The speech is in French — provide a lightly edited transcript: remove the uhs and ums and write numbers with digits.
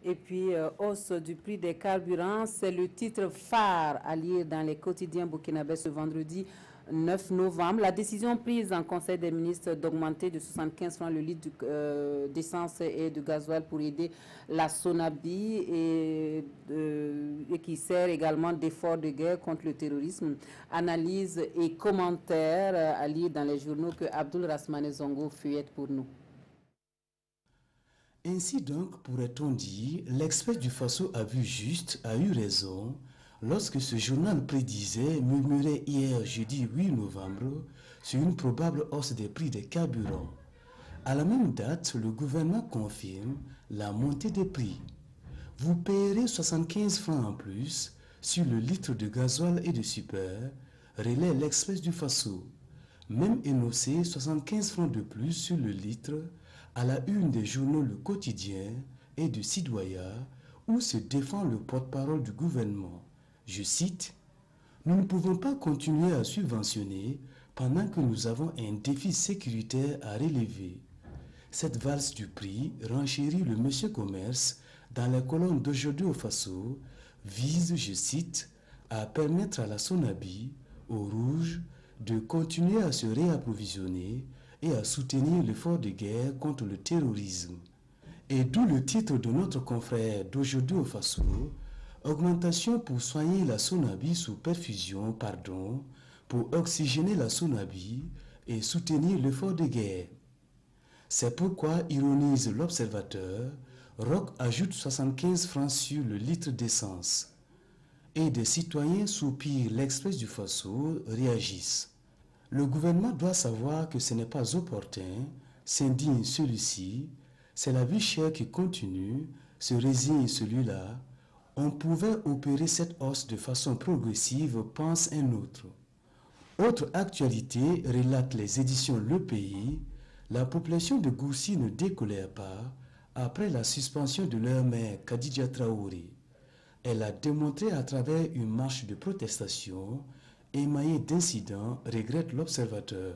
Et puis, hausse du prix des carburants, c'est le titre phare à lire dans les quotidiens burkinabés ce vendredi 9 novembre. La décision prise en Conseil des ministres d'augmenter de 75 francs le litre d'essence et de gasoil pour aider la Sonabi et qui sert également d'effort de guerre contre le terrorisme. Analyse et commentaires à lire dans les journaux que Abdoul Rasmane Zongo feuillette pour nous. Ainsi donc, pourrait-on dire, l'expert du Faso a vu juste, a eu raison, lorsque ce journal prédisait, murmurait hier jeudi 8 novembre, sur une probable hausse des prix des carburants. À la même date, le gouvernement confirme la montée des prix. Vous payerez 75 francs en plus sur le litre de gasoil et de super, relaie l'Express du Faso. Même énoncé 75 francs de plus sur le litre à la une des journaux Le Quotidien et de Sidoya, où se défend le porte-parole du gouvernement. Je cite, « Nous ne pouvons pas continuer à subventionner pendant que nous avons un défi sécuritaire à relever. » Cette valse du prix, renchérit le monsieur commerce dans la colonne d'aujourd'hui au Faso, vise, je cite, à permettre à la Sonabi, au Rouge, de continuer à se réapprovisionner et à soutenir l'effort de guerre contre le terrorisme. Et d'où le titre de notre confrère d'aujourd'hui au Faso, augmentation pour soigner la Sonabi sous perfusion, pour oxygéner la Sonabi et soutenir l'effort de guerre. C'est pourquoi, ironise l'observateur, Roch ajoute 75 francs sur le litre d'essence. Et des citoyens soupirent, l'Express du Faso réagissent. Le gouvernement doit savoir que ce n'est pas opportun, s'indigne celui-ci, c'est la vie chère qui continue, se résigne celui-là. On pouvait opérer cette hausse de façon progressive, pense un autre. Autre actualité, relate les éditions Le Pays, la population de Goussi ne décolère pas après la suspension de leur maire Kadidja Traoré. Elle a démontré à travers une marche de protestation émaillée d'incidents, regrette l'observateur.